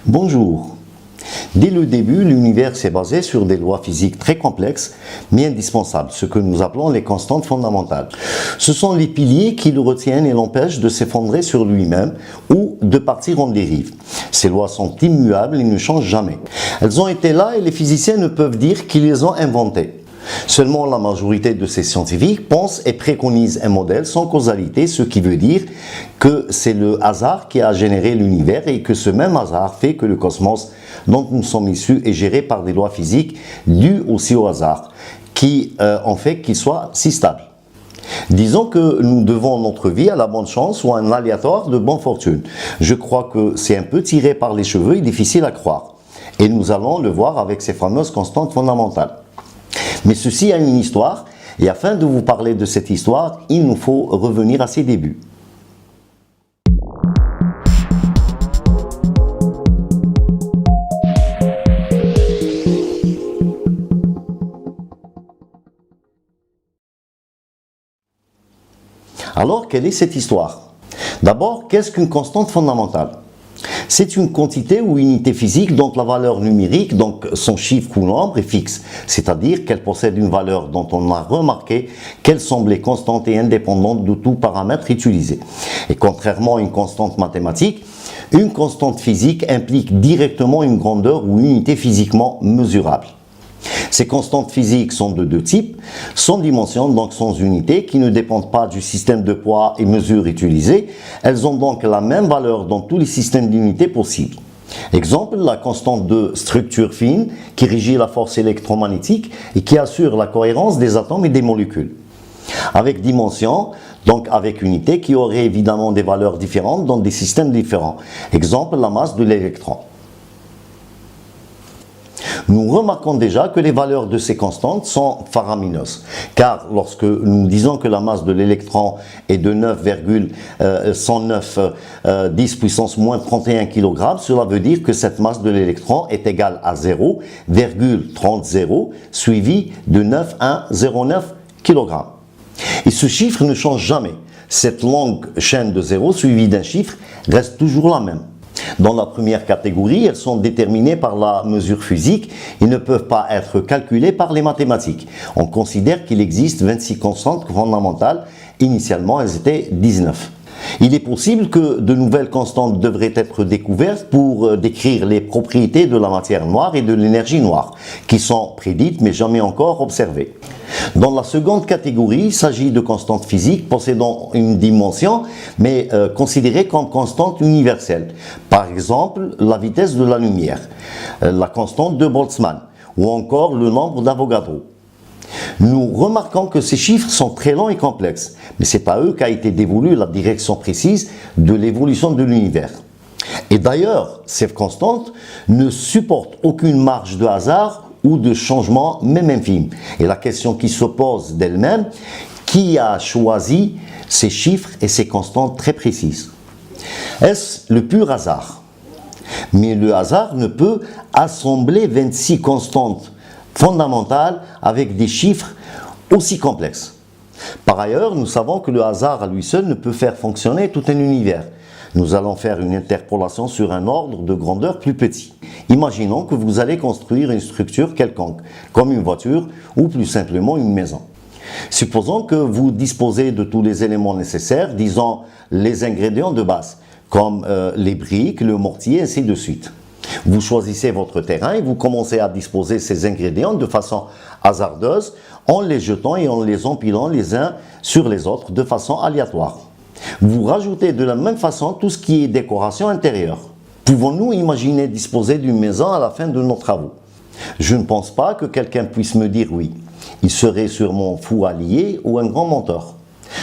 Bonjour. Dès le début, l'univers s'est basé sur des lois physiques très complexes, mais indispensables, ce que nous appelons les constantes fondamentales. Ce sont les piliers qui le retiennent et l'empêchent de s'effondrer sur lui-même ou de partir en dérive. Ces lois sont immuables et ne changent jamais. Elles ont été là et les physiciens ne peuvent dire qu'ils les ont inventées. Seulement la majorité de ces scientifiques pensent et préconisent un modèle sans causalité, ce qui veut dire que c'est le hasard qui a généré l'univers et que ce même hasard fait que le cosmos dont nous sommes issus est géré par des lois physiques dues aussi au hasard, qui ont fait qu'il soit si stable. Disons que nous devons notre vie à la bonne chance ou à un aléatoire de bonne fortune. Je crois que c'est un peu tiré par les cheveux et difficile à croire. Et nous allons le voir avec ces fameuses constantes fondamentales. Mais ceci a une histoire, et afin de vous parler de cette histoire, il nous faut revenir à ses débuts. Alors, quelle est cette histoire? D'abord, qu'est-ce qu'une constante fondamentale? C'est une quantité ou unité physique dont la valeur numérique, donc son chiffre ou nombre, est fixe, c'est-à-dire qu'elle possède une valeur dont on a remarqué qu'elle semblait constante et indépendante de tout paramètre utilisé. Et contrairement à une constante mathématique, une constante physique implique directement une grandeur ou unité physiquement mesurable. Ces constantes physiques sont de deux types, sans dimension, donc sans unité, qui ne dépendent pas du système de poids et mesure utilisé. Elles ont donc la même valeur dans tous les systèmes d'unités possibles. Exemple, la constante de structure fine, qui régit la force électromagnétique et qui assure la cohérence des atomes et des molécules. Avec dimension, donc avec unité, qui aurait évidemment des valeurs différentes dans des systèmes différents. Exemple, la masse de l'électron. Nous remarquons déjà que les valeurs de ces constantes sont faramineuses, car lorsque nous disons que la masse de l'électron est de 9,109 10 puissance moins 31 kg, cela veut dire que cette masse de l'électron est égale à 0,30 suivi de 9,109 kg. Et ce chiffre ne change jamais. Cette longue chaîne de zéros suivie d'un chiffre reste toujours la même. Dans la première catégorie, elles sont déterminées par la mesure physique et ne peuvent pas être calculées par les mathématiques. On considère qu'il existe 26 constantes fondamentales. Initialement, elles étaient 19. Il est possible que de nouvelles constantes devraient être découvertes pour décrire les propriétés de la matière noire et de l'énergie noire, qui sont prédites mais jamais encore observées. Dans la seconde catégorie, il s'agit de constantes physiques possédant une dimension, mais considérées comme constantes universelles. Par exemple, la vitesse de la lumière, la constante de Boltzmann, ou encore le nombre d'Avogadro. Nous remarquons que ces chiffres sont très longs et complexes, mais c'est à eux qu'a été dévolue la direction précise de l'évolution de l'univers. Et d'ailleurs, ces constantes ne supportent aucune marge de hasard ou de changement, même infime. Et la question qui se pose d'elle-même, qui a choisi ces chiffres et ces constantes très précises? Est-ce le pur hasard? Mais le hasard ne peut assembler 26 constantes fondamentales avec des chiffres aussi complexes. Par ailleurs, nous savons que le hasard à lui seul ne peut faire fonctionner tout un univers. Nous allons faire une interpolation sur un ordre de grandeur plus petit. Imaginons que vous allez construire une structure quelconque, comme une voiture ou plus simplement une maison. Supposons que vous disposez de tous les éléments nécessaires, disons les ingrédients de base, comme les briques, le mortier, ainsi de suite. Vous choisissez votre terrain et vous commencez à disposer ces ingrédients de façon hasardeuse en les jetant et en les empilant les uns sur les autres de façon aléatoire. Vous rajoutez de la même façon tout ce qui est décoration intérieure. Pouvons-nous imaginer disposer d'une maison à la fin de nos travaux? Je ne pense pas que quelqu'un puisse me dire oui. Il serait sûrement fou à lier ou un grand menteur.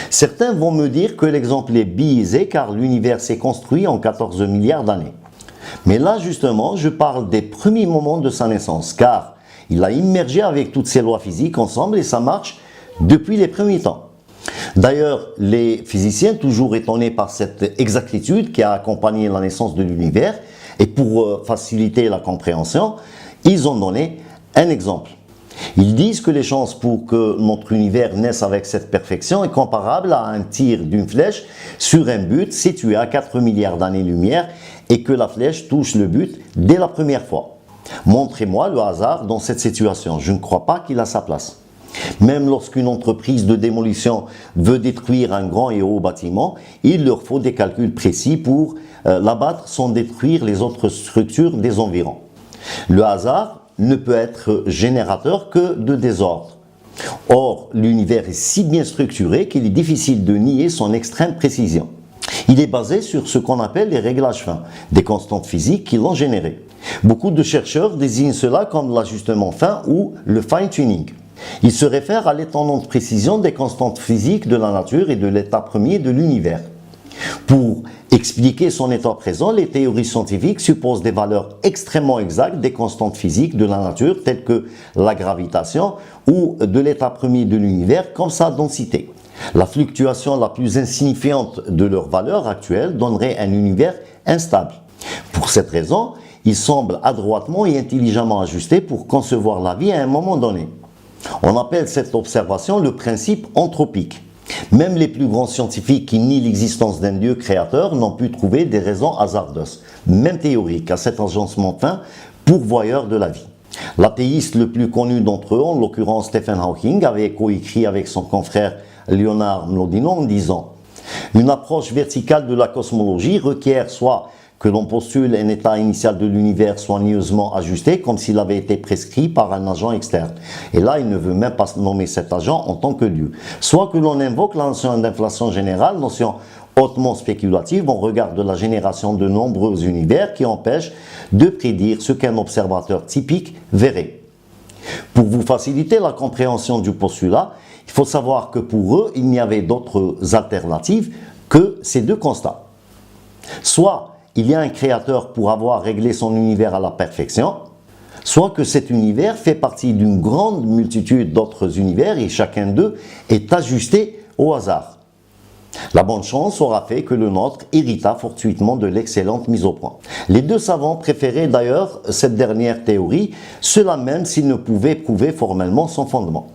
Certains vont me dire que l'exemple est biaisé car l'univers s'est construit en 14 milliards d'années. Mais là justement, je parle des premiers moments de sa naissance, car il a immergé avec toutes ces lois physiques ensemble et ça marche depuis les premiers temps. D'ailleurs, les physiciens, toujours étonnés par cette exactitude qui a accompagné la naissance de l'univers, et pour faciliter la compréhension, ils ont donné un exemple. Ils disent que les chances pour que notre univers naisse avec cette perfection est comparable à un tir d'une flèche sur un but situé à 4 milliards d'années-lumière et que la flèche touche le but dès la première fois. Montrez-moi le hasard dans cette situation. Je ne crois pas qu'il a sa place. Même lorsqu'une entreprise de démolition veut détruire un grand et haut bâtiment, il leur faut des calculs précis pour l'abattre sans détruire les autres structures des environs. Le hasard ne peut être générateur que de désordre. Or, l'univers est si bien structuré qu'il est difficile de nier son extrême précision. Il est basé sur ce qu'on appelle les réglages fins, des constantes physiques qui l'ont généré. Beaucoup de chercheurs désignent cela comme l'ajustement fin ou le fine-tuning. Il se réfère à l'étendue de précision des constantes physiques de la nature et de l'état premier de l'univers. Pour expliquer son état présent, les théories scientifiques supposent des valeurs extrêmement exactes des constantes physiques de la nature telles que la gravitation ou de l'état premier de l'univers comme sa densité. La fluctuation la plus insignifiante de leurs valeurs actuelles donnerait un univers instable. Pour cette raison, il semble adroitement et intelligemment ajusté pour concevoir la vie à un moment donné. On appelle cette observation le principe anthropique. Même les plus grands scientifiques qui nient l'existence d'un Dieu créateur n'ont pu trouver des raisons hasardeuses, même théoriques, à cet agencement fin pourvoyeur de la vie. L'athéiste le plus connu d'entre eux, en l'occurrence Stephen Hawking, avait coécrit avec son confrère Leonard Mlodinow en disant « Une approche verticale de la cosmologie requiert soit que l'on postule un état initial de l'univers soigneusement ajusté comme s'il avait été prescrit par un agent externe. Et là, il ne veut même pas nommer cet agent en tant que Dieu. Soit que l'on invoque la notion d'inflation générale, notion hautement spéculative en regard de la génération de nombreux univers qui empêche de prédire ce qu'un observateur typique verrait. Pour vous faciliter la compréhension du postulat, il faut savoir que pour eux, il n'y avait d'autres alternatives que ces deux constats. Soit il y a un créateur pour avoir réglé son univers à la perfection, soit que cet univers fait partie d'une grande multitude d'autres univers et chacun d'eux est ajusté au hasard. La bonne chance aura fait que le nôtre hérita fortuitement de l'excellente mise au point. Les deux savants préféraient d'ailleurs cette dernière théorie, cela même s'ils ne pouvaient prouver formellement son fondement.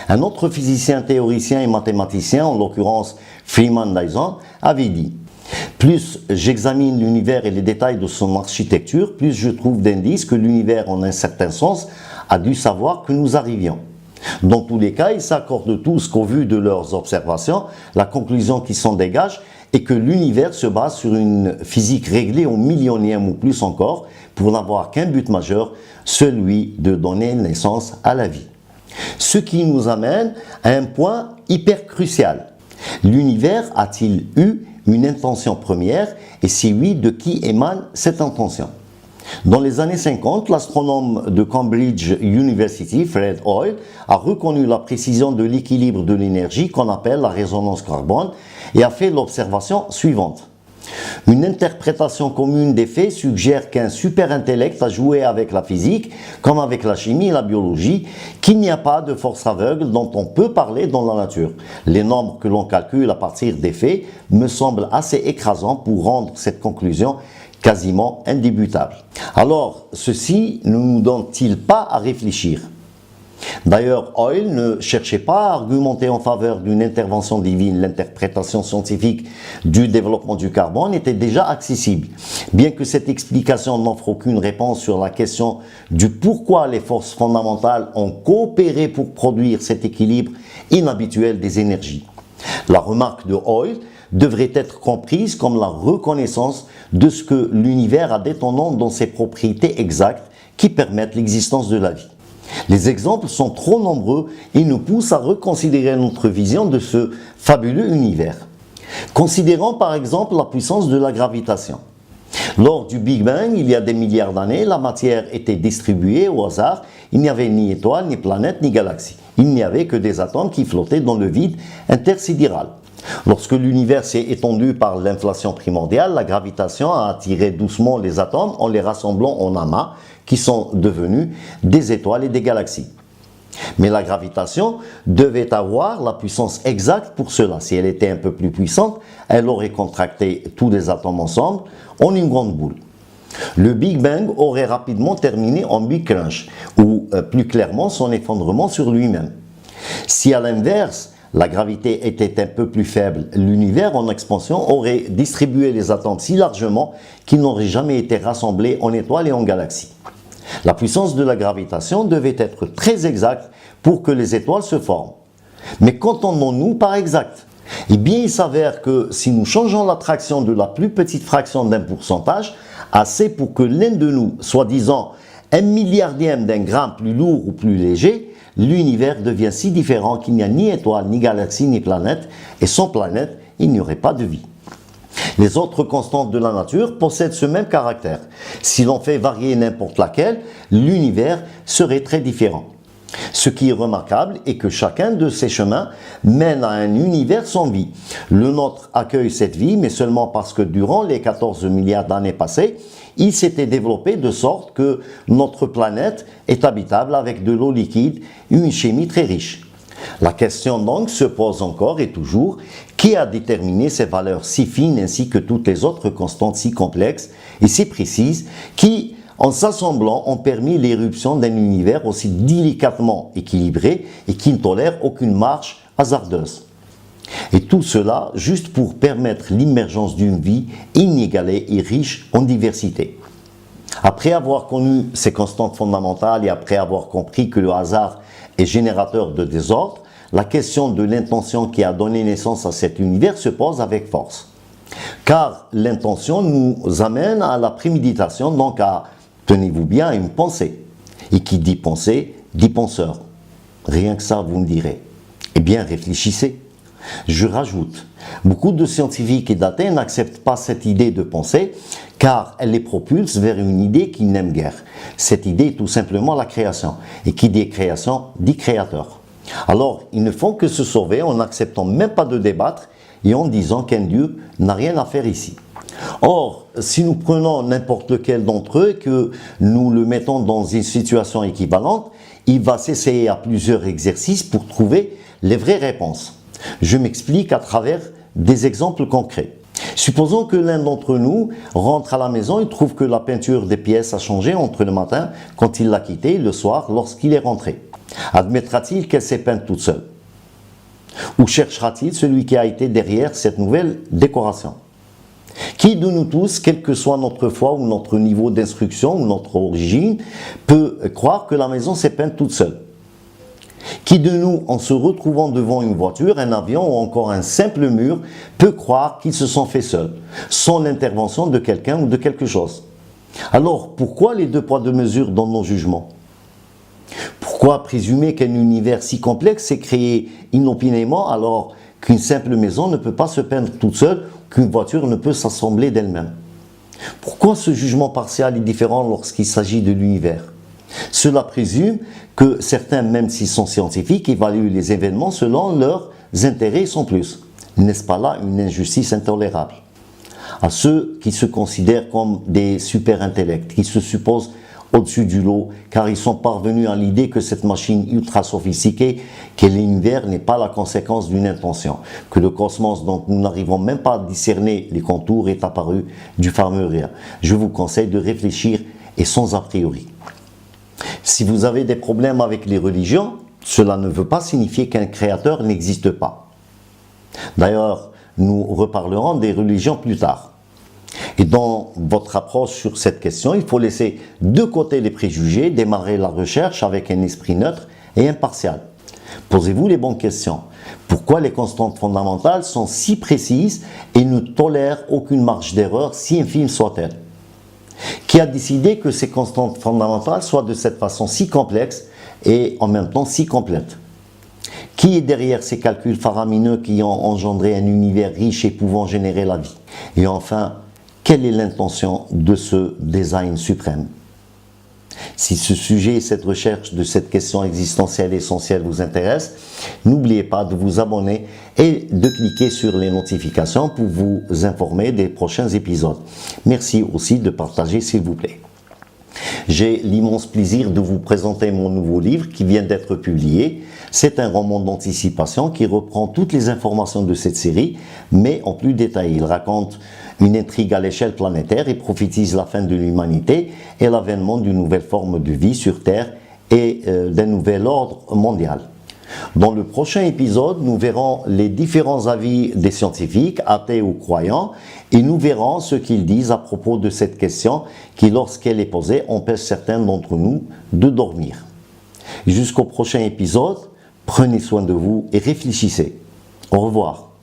Un autre physicien, théoricien et mathématicien, en l'occurrence Freeman Dyson, avait dit « Plus j'examine l'univers et les détails de son architecture, plus je trouve d'indices que l'univers, en un certain sens, a dû savoir que nous arrivions. » Dans tous les cas, ils s'accordent tous qu'au vu de leurs observations, la conclusion qui s'en dégage est que l'univers se base sur une physique réglée au millionième ou plus encore pour n'avoir qu'un but majeur, celui de donner naissance à la vie. Ce qui nous amène à un point hyper crucial. L'univers a-t-il eu une intention première et si oui, de qui émane cette intention? Dans les années 50, l'astronome de Cambridge University, Fred Hoyle, a reconnu la précision de l'équilibre de l'énergie qu'on appelle la résonance carbone et a fait l'observation suivante. Une interprétation commune des faits suggère qu'un super-intellect a joué avec la physique, comme avec la chimie et la biologie, qu'il n'y a pas de force aveugle dont on peut parler dans la nature. Les nombres que l'on calcule à partir des faits me semblent assez écrasants pour rendre cette conclusion quasiment indubitable. Alors, ceci ne nous donne-t-il pas à réfléchir? D'ailleurs, Hoyle ne cherchait pas à argumenter en faveur d'une intervention divine. L'interprétation scientifique du développement du carbone était déjà accessible. Bien que cette explication n'offre aucune réponse sur la question du pourquoi les forces fondamentales ont coopéré pour produire cet équilibre inhabituel des énergies. La remarque de Hoyle devrait être comprise comme la reconnaissance de ce que l'univers a d'étonnant dans ses propriétés exactes qui permettent l'existence de la vie. Les exemples sont trop nombreux et nous poussent à reconsidérer notre vision de ce fabuleux univers. Considérons par exemple la puissance de la gravitation. Lors du Big Bang, il y a des milliards d'années, la matière était distribuée au hasard, il n'y avait ni étoiles, ni planètes, ni galaxies. Il n'y avait que des atomes qui flottaient dans le vide intersidéral. Lorsque l'univers s'est étendu par l'inflation primordiale, la gravitation a attiré doucement les atomes en les rassemblant en amas qui sont devenus des étoiles et des galaxies. Mais la gravitation devait avoir la puissance exacte pour cela. Si elle était un peu plus puissante, elle aurait contracté tous les atomes ensemble en une grande boule. Le Big Bang aurait rapidement terminé en Big Crunch, ou plus clairement son effondrement sur lui-même. Si à l'inverse, la gravité était un peu plus faible, l'univers en expansion aurait distribué les atomes si largement qu'ils n'auraient jamais été rassemblés en étoiles et en galaxies. La puissance de la gravitation devait être très exacte pour que les étoiles se forment. Mais qu'entendons-nous par exact? Eh bien, il s'avère que si nous changeons l'attraction de la plus petite fraction d'un pourcentage, assez pour que l'un de nous, soi-disant 1/10000000e d'un gramme plus lourd ou plus léger, l'univers devient si différent qu'il n'y a ni étoile, ni galaxie, ni planète, et sans planète, il n'y aurait pas de vie. Les autres constantes de la nature possèdent ce même caractère. Si l'on fait varier n'importe laquelle, l'univers serait très différent. Ce qui est remarquable est que chacun de ces chemins mène à un univers sans vie. Le nôtre accueille cette vie, mais seulement parce que durant les 14 milliards d'années passées, il s'était développé de sorte que notre planète est habitable avec de l'eau liquide et une chimie très riche. La question donc se pose encore et toujours, qui a déterminé ces valeurs si fines ainsi que toutes les autres constantes si complexes et si précises qui, en s'assemblant, ont permis l'éruption d'un univers aussi délicatement équilibré et qui ne tolère aucune marche hasardeuse. Et tout cela juste pour permettre l'émergence d'une vie inégalée et riche en diversité. Après avoir connu ces constantes fondamentales et après avoir compris que le hasard est générateur de désordre, la question de l'intention qui a donné naissance à cet univers se pose avec force. Car l'intention nous amène à la préméditation, donc à, tenez-vous bien, à une pensée. Et qui dit pensée, dit penseur. Rien que ça, vous me direz. Eh bien, réfléchissez. Je rajoute, beaucoup de scientifiques et d'athées n'acceptent pas cette idée de pensée car elle les propulse vers une idée qu'ils n'aiment guère. Cette idée est tout simplement la création. Et qui dit création, dit créateur. Alors, ils ne font que se sauver en n'acceptant même pas de débattre et en disant qu'un Dieu n'a rien à faire ici. Or, si nous prenons n'importe lequel d'entre eux et que nous le mettons dans une situation équivalente, il va s'essayer à plusieurs exercices pour trouver les vraies réponses. Je m'explique à travers des exemples concrets. Supposons que l'un d'entre nous rentre à la maison et trouve que la peinture des pièces a changé entre le matin quand il l'a quittée et le soir lorsqu'il est rentré. Admettra-t-il qu'elle s'est peinte toute seule? Ou cherchera-t-il celui qui a été derrière cette nouvelle décoration? Qui de nous tous, quel que soit notre foi ou notre niveau d'instruction ou notre origine, peut croire que la maison s'est peinte toute seule? Qui de nous, en se retrouvant devant une voiture, un avion ou encore un simple mur, peut croire qu'ils se sont faits seuls, sans l'intervention de quelqu'un ou de quelque chose? Alors, pourquoi les deux poids deux mesures dans nos jugements? Pourquoi présumer qu'un univers si complexe s'est créé inopinément alors qu'une simple maison ne peut pas se peindre toute seule, qu'une voiture ne peut s'assembler d'elle-même? Pourquoi ce jugement partial est différent lorsqu'il s'agit de l'univers? Cela présume que certains, même s'ils sont scientifiques, évaluent les événements selon leurs intérêts sans plus. N'est-ce pas là une injustice intolérable? À ceux qui se considèrent comme des super-intellects, qui se supposent au-dessus du lot, car ils sont parvenus à l'idée que cette machine ultra sophistiquée, que l'univers n'est pas la conséquence d'une intention, que le cosmos dont nous n'arrivons même pas à discerner les contours est apparu du fameux rien. Je vous conseille de réfléchir et sans a priori. Si vous avez des problèmes avec les religions, cela ne veut pas signifier qu'un créateur n'existe pas. D'ailleurs, nous reparlerons des religions plus tard. Et dans votre approche sur cette question, il faut laisser de côté les préjugés, démarrer la recherche avec un esprit neutre et impartial. Posez-vous les bonnes questions. Pourquoi les constantes fondamentales sont si précises et ne tolèrent aucune marge d'erreur, si infime soit-elle? Qui a décidé que ces constantes fondamentales soient de cette façon si complexes et en même temps si complètes? Qui est derrière ces calculs faramineux qui ont engendré un univers riche et pouvant générer la vie? Et enfin, quelle est l'intention de ce design suprême? Si ce sujet et cette recherche de cette question existentielle essentielle vous intéresse, n'oubliez pas de vous abonner et de cliquer sur les notifications pour vous informer des prochains épisodes. Merci aussi de partager s'il vous plaît. J'ai l'immense plaisir de vous présenter mon nouveau livre qui vient d'être publié. C'est un roman d'anticipation qui reprend toutes les informations de cette série, mais en plus détaillé. Il raconte une intrigue à l'échelle planétaire et prophétise la fin de l'humanité et l'avènement d'une nouvelle forme de vie sur Terre et d'un nouvel ordre mondial. Dans le prochain épisode, nous verrons les différents avis des scientifiques, athées ou croyants, et nous verrons ce qu'ils disent à propos de cette question qui, lorsqu'elle est posée, empêche certains d'entre nous de dormir. Jusqu'au prochain épisode, prenez soin de vous et réfléchissez. Au revoir.